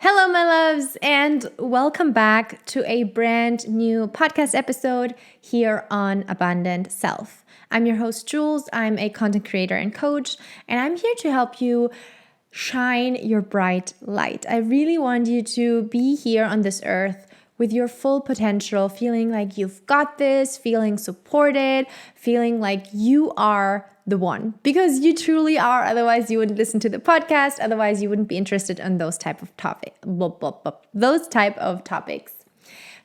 Hello, my loves, and welcome back to a brand new podcast episode here on Abundant Self. I'm your host, Jules. I'm a content creator and coach, and I'm here to help you shine your bright light. I really want you to be here on this earth with your full potential, feeling like you've got this, feeling supported, feeling like you are the one, because you truly are. Otherwise you wouldn't listen to the podcast. Otherwise you wouldn't be interested in those type of topics.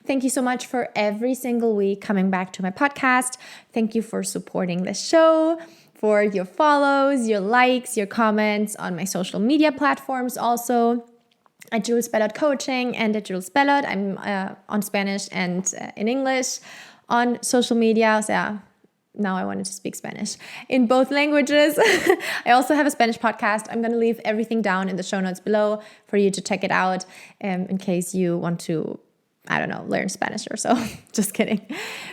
Thank you so much for every single week coming back to my podcast. Thank you for supporting the show, for your follows, your likes, your comments on my social media platforms also. At Jules Bellot Coaching and at Jules Bellot. I'm on Spanish and in English on social media. So yeah, now I wanted to speak Spanish in both languages. I also have a Spanish podcast. I'm going to leave everything down in the show notes below for you to check it out in case you want to, learn Spanish or so. Just kidding.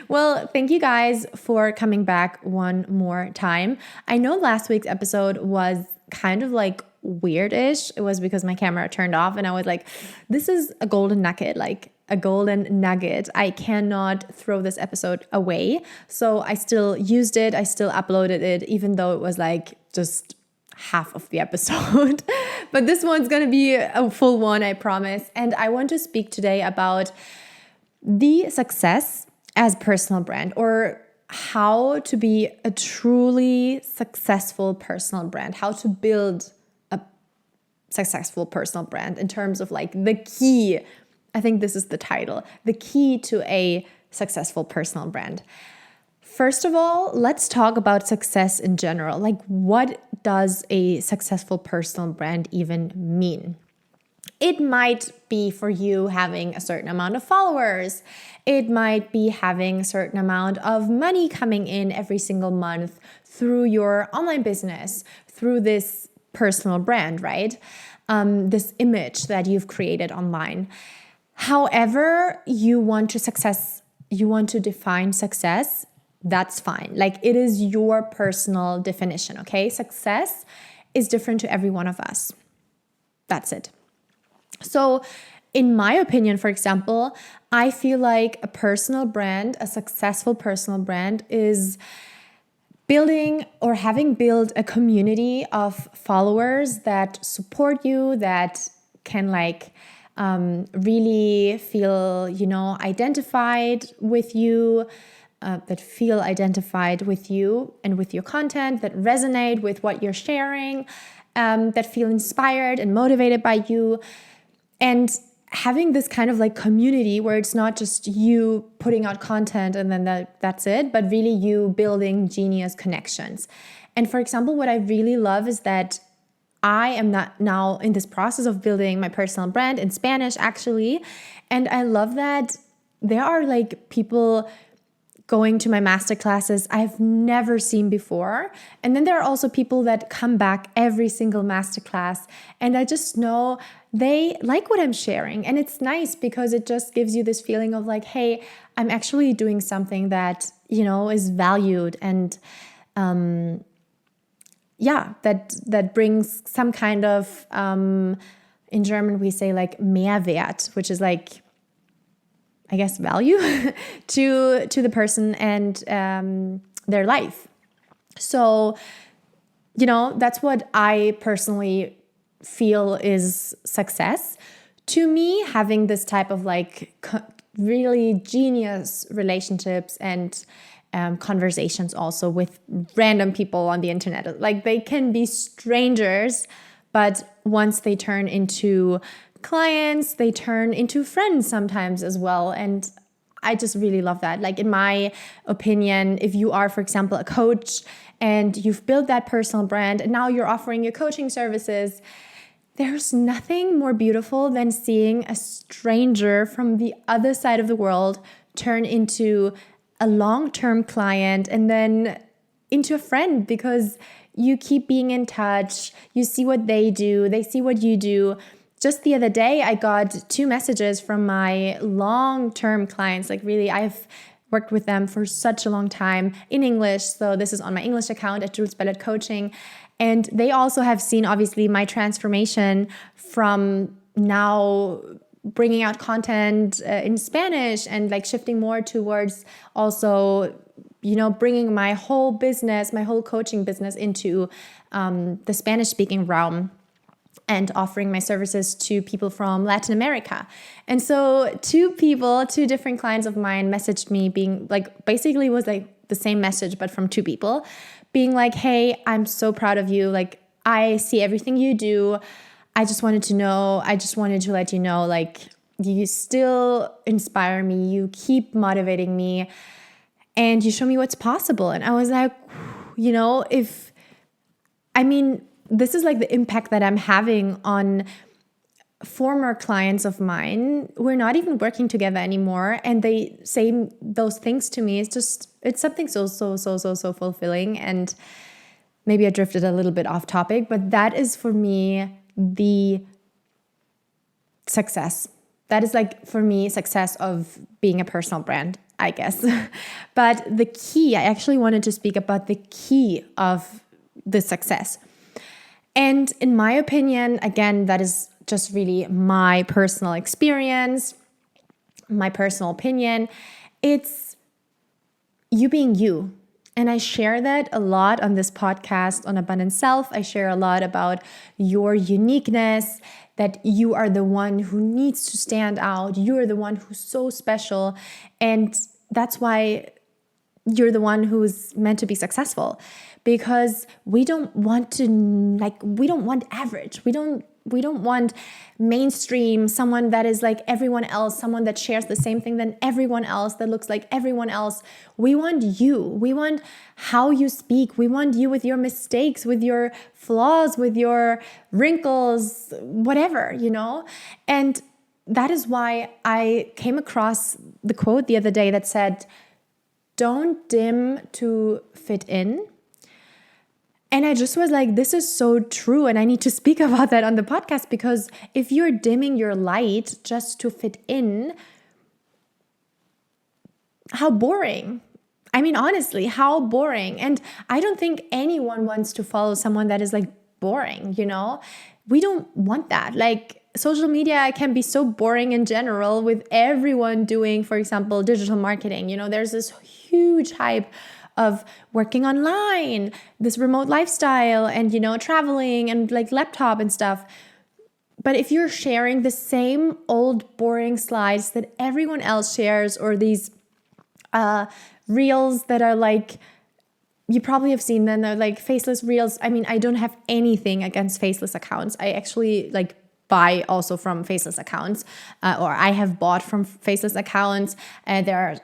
Well, thank you guys for coming back one more time. I know last week's episode was kind of like weird-ish. It was because my camera turned off and I was like, this is a golden nugget, I cannot throw this episode away. So I still used it. I still uploaded it, even though it was like just half of the episode. But this one's going to be a full one, I promise. And I want to speak today about the success as personal brand, or how to be a truly successful personal brand, how to build a successful personal brand in terms of like the key. I think this is the title, the key to a successful personal brand. First of all, let's talk about success in general. Like, what does a successful personal brand even mean? It might be for you having a certain amount of followers. It might be having a certain amount of money coming in every single month through your online business, through this personal brand, right? This image that you've created online. However you want to define success, that's fine. Like, it is your personal definition, okay? Success is different to every one of us. That's it. So in my opinion, for example, I feel like a personal brand, a successful personal brand, is building or having built a community of followers that support you, that can really feel, identified with you, that feel identified with you and with your content, that resonate with what you're sharing, that feel inspired and motivated by you. And having this kind of like community where it's not just you putting out content and then that's it, but really you building genius connections. And for example, what I really love is that I am not now in this process of building my personal brand in Spanish, actually. And I love that there are like people going to my masterclasses I've never seen before. And then there are also people that come back every single masterclass. And I just know they like what I'm sharing. And it's nice because it just gives you this feeling of like, hey, I'm actually doing something that, is valued and that brings some kind of, in German we say like Mehrwert, which is like, I guess, value to the person and their life. So, that's what I personally feel is success. To me, having this type of like really genius relationships and conversations also with random people on the internet. Like, they can be strangers, but once they turn into clients, they turn into friends sometimes as well. And I just really love that. Like, in my opinion, if you are, for example, a coach and you've built that personal brand and now you're offering your coaching services, there's nothing more beautiful than seeing a stranger from the other side of the world turn into a long-term client and then into a friend, because you keep being in touch. You see what they do. They see what you do. Just the other day, I got 2 messages from my long-term clients. Like, really, I've worked with them for such a long time in English. So this is on my English account at Jules Bellot Coaching. And they also have seen, obviously, my transformation from now bringing out content in Spanish and like shifting more towards also, bringing my whole business, my whole coaching business into the Spanish speaking realm and offering my services to people from Latin America. And so two different clients of mine messaged me being like, basically was like the same message, but from two people being like, hey, I'm so proud of you. Like, I see everything you do. I just wanted to let you know, like, you still inspire me. You keep motivating me and you show me what's possible. And I was like, this is like the impact that I'm having on former clients of mine. We're not even working together anymore. And they say those things to me. It's something so fulfilling. And maybe I drifted a little bit off topic, but that is for me the success. That is like for me success of being a personal brand, I guess. But the key, I actually wanted to speak about the key of the success. And in my opinion, again, that is just really my personal experience, my personal opinion. It's you being you. And I share that a lot on this podcast on Abundant Self. I share a lot about your uniqueness, that you are the one who needs to stand out. You're the one who's so special. And that's why you're the one who's meant to be successful, because we don't want average. We don't want mainstream, someone that is like everyone else, someone that shares the same thing than everyone else, that looks like everyone else. We want you. We want how you speak. We want you with your mistakes, with your flaws, with your wrinkles, whatever, And that is why I came across the quote the other day that said, "Don't dim to fit in." And I just was like, this is so true. And I need to speak about that on the podcast, because if you're dimming your light just to fit in, how boring. I mean, honestly, how boring. And I don't think anyone wants to follow someone that is like boring, We don't want that. Like, social media can be so boring in general, with everyone doing, for example, digital marketing. There's this huge hype of working online, this remote lifestyle, and, traveling and like laptop and stuff. But if you're sharing the same old boring slides that everyone else shares, or these reels that are like, you probably have seen them, they're like faceless reels. I mean, I don't have anything against faceless accounts. I actually like buy also from faceless accounts, or I have bought from faceless accounts. There are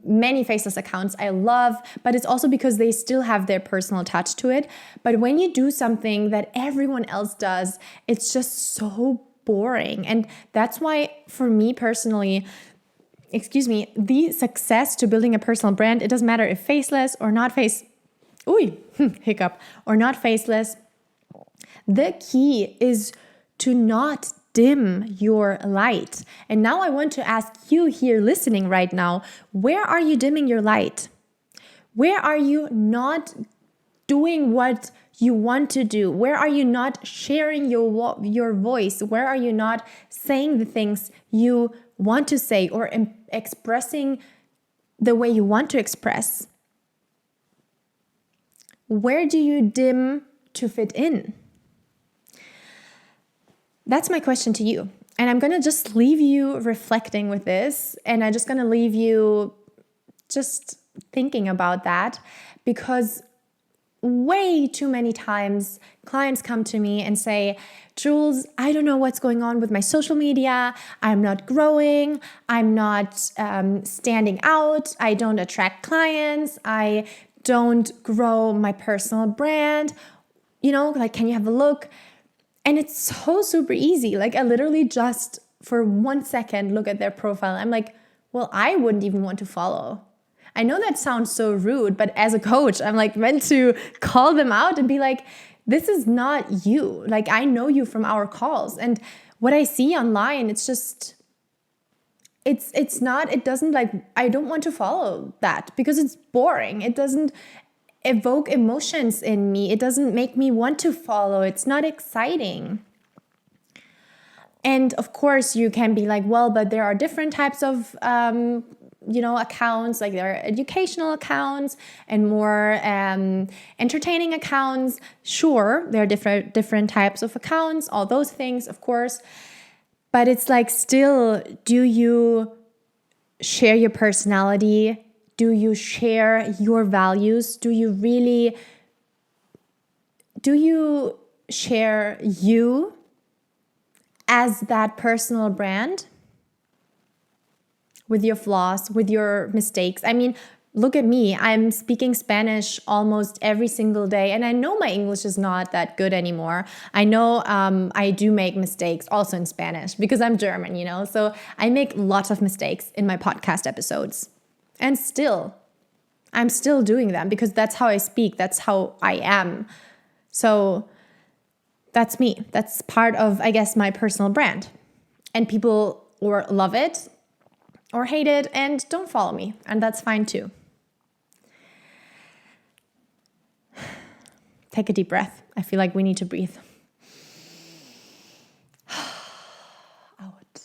many faceless accounts I love, but it's also because they still have their personal touch to it. But when you do something that everyone else does, it's just so boring. And that's why, for me personally, the success to building a personal brand, it doesn't matter if faceless or not hiccup, or not faceless. The key is to not dim your light. And now I want to ask you here listening right now, where are you dimming your light? Where are you not doing what you want to do? Where are you not sharing your voice? Where are you not saying the things you want to say, or expressing the way you want to express? Where do you dim to fit in? That's my question to you. And I'm going to just leave you reflecting with this. And I'm just going to leave you just thinking about that, because way too many times clients come to me and say, "Jules, I don't know what's going on with my social media. I'm not growing. I'm not standing out. I don't attract clients. I don't grow my personal brand. Like, can you have a look?" And it's so super easy. Like, I literally just for 1 second look at their profile. I'm like, well, I wouldn't even want to follow. I know that sounds so rude, but as a coach, I'm like meant to call them out and be like, this is not you. Like, I know you from our calls. And what I see online, it's just, it doesn't like, I don't want to follow that because it's boring. It doesn't evoke emotions in me. It doesn't make me want to follow. It's not exciting. And of course, you can be like, well, but there are different types of accounts. Like there are educational accounts and more entertaining accounts. Sure, there are different types of accounts, all those things, of course. But it's like, still, do you share your personality? Do you share your values? Do you share you as that personal brand with your flaws, with your mistakes? I mean, look at me. I'm speaking Spanish almost every single day, and I know my English is not that good anymore. I know I do make mistakes also in Spanish because I'm German, so I make lots of mistakes in my podcast episodes. And still, I'm still doing them because that's how I speak. That's how I am. So that's me. That's part of, I guess, my personal brand. And people or love it or hate it and don't follow me. And that's fine too. Take a deep breath. I feel like we need to breathe. Out.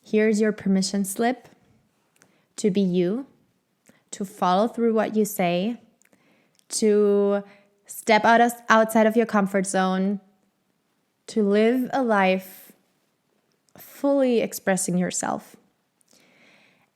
Here's your permission slip to be you, to follow through what you say, to step outside of your comfort zone, to live a life fully expressing yourself.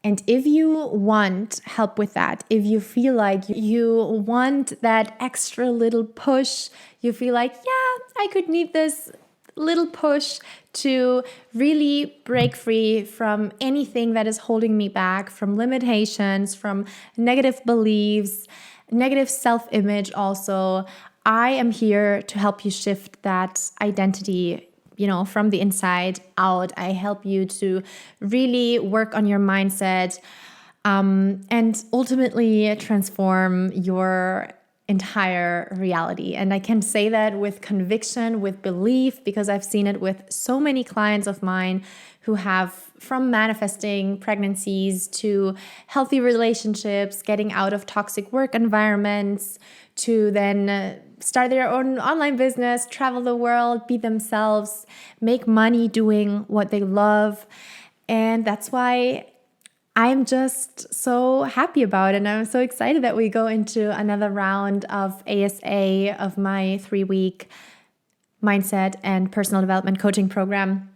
And if you want help with that, if you feel like you want that extra little push, you feel like, yeah, I could need this little push to really break free from anything that is holding me back, from limitations, from negative beliefs, negative self-image also, I am here to help you shift that identity, from the inside out. I help you to really work on your mindset and ultimately transform your entire reality. And I can say that with conviction, with belief, because I've seen it with so many clients of mine who have, from manifesting pregnancies to healthy relationships, getting out of toxic work environments, to then start their own online business, travel the world, be themselves, make money doing what they love. And that's why I'm just so happy about it. And I'm so excited that we go into another round of ASA, of my 3-week mindset and personal development coaching program.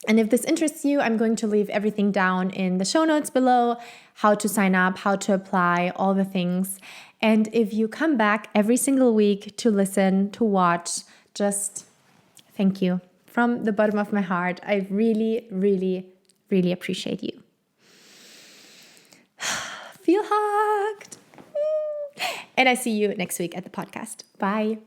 And if this interests you, I'm going to leave everything down in the show notes below, how to sign up, how to apply, all the things. And if you come back every single week to listen, to watch, just thank you from the bottom of my heart. I really, really, really appreciate you. Feel hugged. And I see you next week at the podcast. Bye.